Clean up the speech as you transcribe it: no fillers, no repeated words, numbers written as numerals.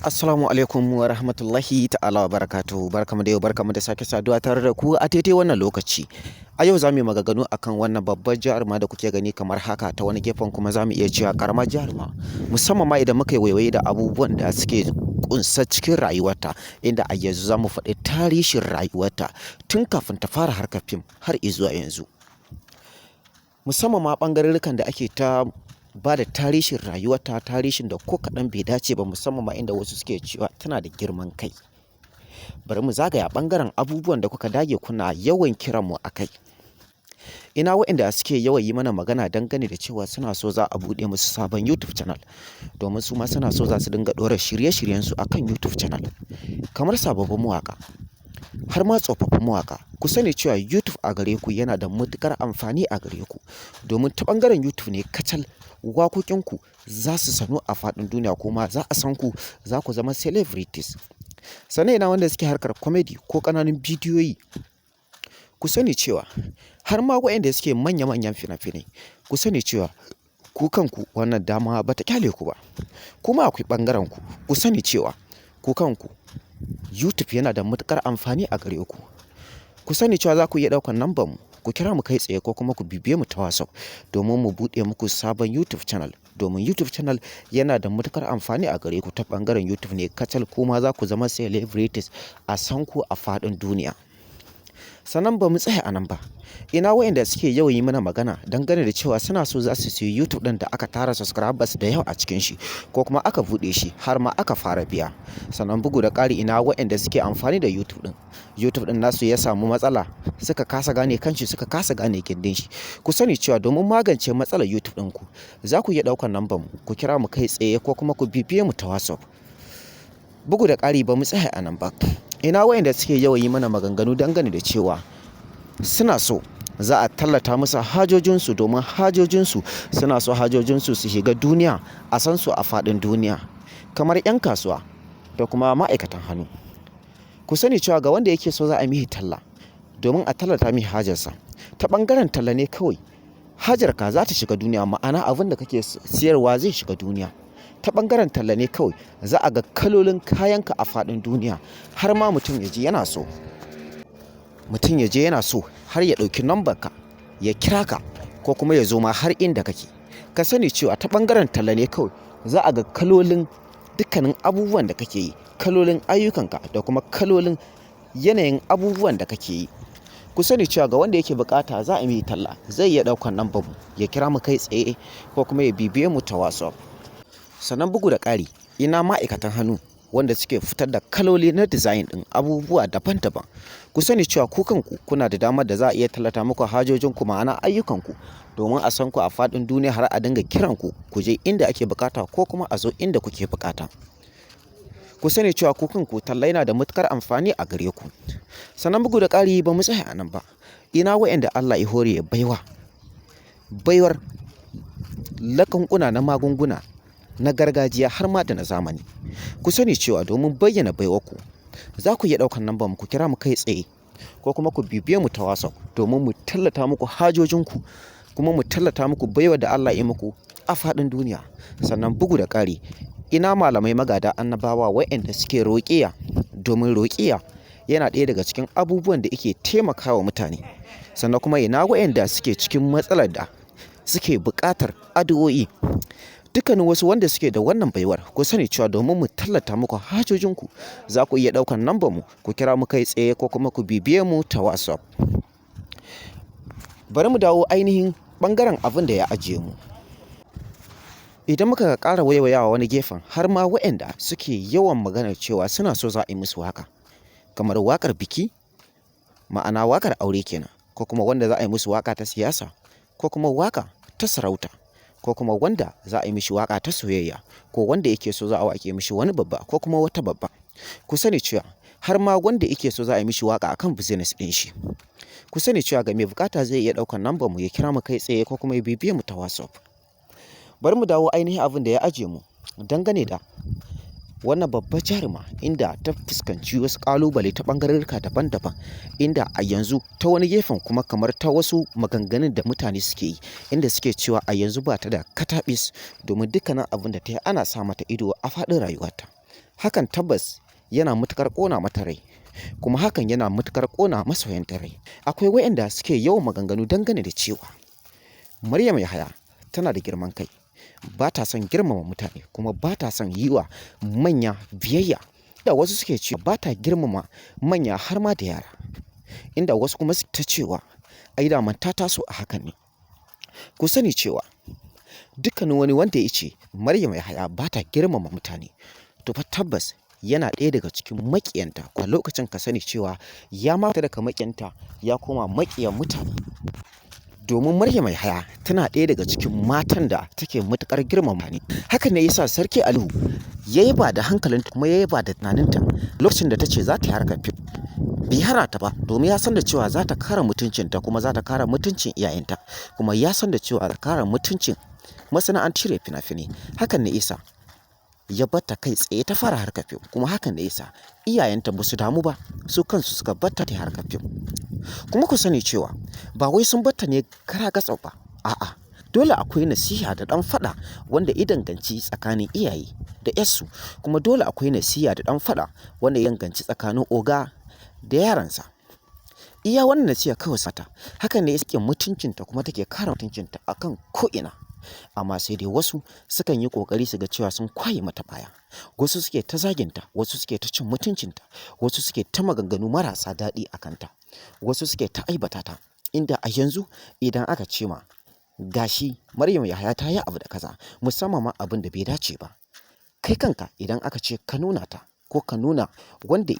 Assalamu alaikum wa rahmatullahi ta'ala wa barakatuhu. Barkamu da yau, barkamu da sake saduwa tare da ku a daidai wannan lokaci. A yau za mu yi maganganu akan wannan babbar jaruma da kuke gani kamar haka, ta wani gefen kuma za mu iya cewa karamar jaruma, musamman ma idan muka yi waiwaye da abubuwan da suke kunsa cikin rayuwarta, inda a yanzu za mu faɗi tarihin rayuwarta tun kafin ta fara harkar fim har izuwa yanzu. Musamman ma ɓangarurrukan da ake ta ba da tarihin rayuwarta, tarihin da ko kaɗan bai dace ba, musamman ma inda wasu suke cewa tana da girman kai. Bari mu zagaya ɓangaren abubuwan da kuka dage kuna yawan kiran mu a kai. Ina waɗanda suke yawan yi mana magana dangane da cewa suna so za a buɗe musu sabon YouTube channel, domin su ma suna so za su dinga ɗora shirye-shiryensu akan YouTube channel, kamar sababbin mawaƙa har ma tsofaffin mawaƙa. Ku sani cewa YouTube a gare ku yana da matuƙar amfani a gare ku, domin ta ɓangaren YouTube ne kacal waƙoƙinku za su sanu a faɗin duniya, kuma za a san ku, za ku zama celebrities. Sannan ina wanda suke harkar comedy ko ƙananun bidiyoyi, ku sani cewa har ma waɗanda suke manya-manyan fina-finai, ku sani cewa ku kanku wannan dama ba ta kyale ku ba. Kuma akwai ɓangaren ku, ku sani cewa ku kanku YouTube yana da matuƙar amfani a gare ku. Ku sani cewa za ku iya ɗaukar lambar mu, ku kira mu kai tsaye ko kuma ku bibiye mu ta WhatsApp domin mu buɗe muku sabon YouTube channel. Domin YouTube channel yana da matuƙar amfani a gare ku. Ta ɓangaren YouTube ne kacal kuma za ku zama celebrities, a san ku a faɗin duniya. Sannan ba mu tsaya a nan ba. Ina waɗanda suke yawan yi mana magana dangane da cewa suna so za su siyi YouTube ɗin da aka tara subscribers da yawa a cikin shi, ko kuma aka buɗe shi har ma aka fara biya. Sannan bugu da ƙari, ina waɗanda suke amfani da YouTube ɗin, YouTube ɗin nasu ya samu matsala, suka kasa gane kanshi, suka kasa gane gindin shi. Ku sani cewa domin magance matsalar YouTube ɗinku, za ku iya ɗaukar lambar mu, ku kira mu kai tsaye ko kuma ku bibiye mu ta WhatsApp. Bugu da ƙari, ba mu tsaya a nan ba. Ina waɗanda suke yawan yi mana maganganu dangane da cewa suna so za a tallata musu hajojinsu, domin hajojinsu suna so hajojinsu su shiga duniya, a san su a faɗin duniya, kamar 'yan kasuwa da kuma ma'aikatan hannu. Ku sani cewa ga wanda yake so za a mihi talla domin a tallata mihi hajarsa, ta ɓangaren talla ne kawai hajarka za ta shiga duniya, ma'ana abin da kake siyarwa zai shiga duniya. Ta ɓangaren talla ne kawai za a ga kalolin kayanka a faɗin duniya, har ma mutum ya je yana so. Mutum ya je yana so har ya ɗauki nambarka ya kira ka, ko kuma ya zo ma har inda kake. Ka sani cewa ta ɓangaren talla ne kawai za a ga kalolin dukkanin abubuwan da kake yi, kalolin ayyukanka da kuma kalolin yanayin abubuwan da kake yi. Ku sani cewa ga wanda yake bukata za a yi talla, zai iya ɗaukar lambar mu, ya kira mu kai tsaye ko kuma ya bibiye mu ta WhatsApp. Sannan bugu da ƙari, ina ma'aikatan hannu wanda suke fitar da kaloli na design ɗin abubuwa daban-daban. Ku sani cewa ku kanku kuna da damar da za a iya tallata muku hajojinku, ma'ana ayyukanku, domin a san ku a faɗin duniya, har a dinga kiran ku, ku je inda ake bukata ko kuma a zo inda kuke bukata. Ku sani cewa ku kanku talla yana da matuƙar amfani a gare ku. Sannan bugu da ƙari, ba mu tsaya a nan ba. Ina waɗanda Allah ya hore baiwar laƙunƙuna na magunguna na gargajiya har ma da na zamani. Ku sani cewa domin bayyana baiwarku, za ku iya ɗaukar lambar mu, ku kira mu kai tsaye ko kuma ku bibiye mu ta WhatsApp domin mu tallata muku hajojinku, kuma mu tallata muku baiwar da Allah ya muku a faɗin duniya. Sannan bugu da ƙari, ina malamai magada annabawa waɗanda suke roƙiya, domin roƙiya yana ɗaya daga cikin abubuwan da yake taimakawa mutane. Sannan kuma ina waɗanda suke cikin matsalar da suke buƙatar addu'o'i. Dukkanin wasu wanda suke da wannan baiwar, ku sani cewa domin mu tallata muku hajojinku, za ku iya ɗaukar lambar mu, ku kira mu kai tsaye ko kuma ku bibiye mu ta WhatsApp. Bari mu dawo ainihin ɓangaren abin da ya ajiye mu. Idan muka ƙara waiwayawa wani gefen, har ma waɗanda suke yawan maganar cewa suna so za a yi musu waƙa, kamar waƙar biki, ma'ana waƙar aure kenan, ko kuma wanda za a yi musu waƙa ta siyasa, ko kuma waƙa ta sarauta, ko kuma wanda za a yi mishi waƙa ta soyayya, ko wanda yake so za a waƙe mishi wani babba ko kuma wata babba. Ku sani cewa har ma wanda yake so za a yi mishi waƙa akan business ɗin shi. Ku sani cewa ga mai bukata zai iya ɗaukar lambar mu, ya kira mu kai tsaye ko kuma ya bibiye mu ta WhatsApp. Bari mu dawo ainihin abin da ya ajiye mu dangane da wannan babbar jaruma, inda ta fuskanci wasu ƙalubale ta ɓangarorka daban-daban, inda a yanzu ta wani gefen kuma kamar ta wasu maganganun da mutane suke yi, inda suke cewa a yanzu ba ta da kataɓis, domin dukkanin abin da ta yi ana sa mata ido a faɗin rayuwarta. Hakan tabbas yana matuƙar ƙona mata rai, kuma hakan yana matuƙar ƙona masoyanta rai. Akwai waɗanda suke yawan maganganu dangane da cewa Maryam Yahaya tana da girman kai, ba ta son girmama mutane kuma ba ta son yi wa manya biyayya. Da wasu suke cewa ba ta girmama manya har ma da yara, inda wasu kuma suke ta cewa ai daman ta taso a hakan ne. Ku sani cewa dukkanin wani wanda ya ce Maryam Yahaya ba ta girmama mutane, to fa tabbas yana ɗaya daga cikin maƙiyanta. A lokacin ka sani cewa ya ma fita daga maƙiyanta ya koma maƙiyan mutane. Domin Maryam Yahaya tana ɗaya daga cikin matan da take matuƙar girmama ni. Hakan ne yasa Sarki Aliyu ya yaba da hankalinta kuma ya yaba da tunaninta lokacin da ta ce za ta yi harkar fim. Bai hana ta ba, domin ya san da cewa za ta kare mutuncinta kuma za ta kare mutuncin iyayenta, kuma ya san da cewa za ta kare mutuncin masana'antar fina-finai. Hakan ne yasa ya bar ta kai tsaye ta fara harkar fim, kuma hakan ne yasa iyayenta ba su damu ba, su kansu suka bar ta ta harkar fim. Kuma ku sani cewa ba wai sun bar ta ne kara gatsau ba, a'a, dole akwai nasiha da ɗan faɗa wanda ya danganci tsakanin iyaye da 'yarsu, kuma dole akwai nasiha da ɗan faɗa wanda ya danganci tsakanin oga da yaransa. Iya wannan nasiha kawai sata, hakan ne yake mutuncinta kuma take kare mutuncinta akan ko'ina. Amma sai dai wasu sukan yi ƙoƙari su ga cewa sun kwaye mata baya. Wasu suke ta zaginta, wasu suke ta cin mutuncinta, wasu suke ta maganganu marasa daɗi a kanta, wasu suke ta aibata ta. Inda a yanzu idan aka ce ma gashi Maryam Yahaya ta yi abu da kaza, musamman ma abin da bai dace ba, kai kanka idan aka ce ka nuna ta ko ka nuna wanda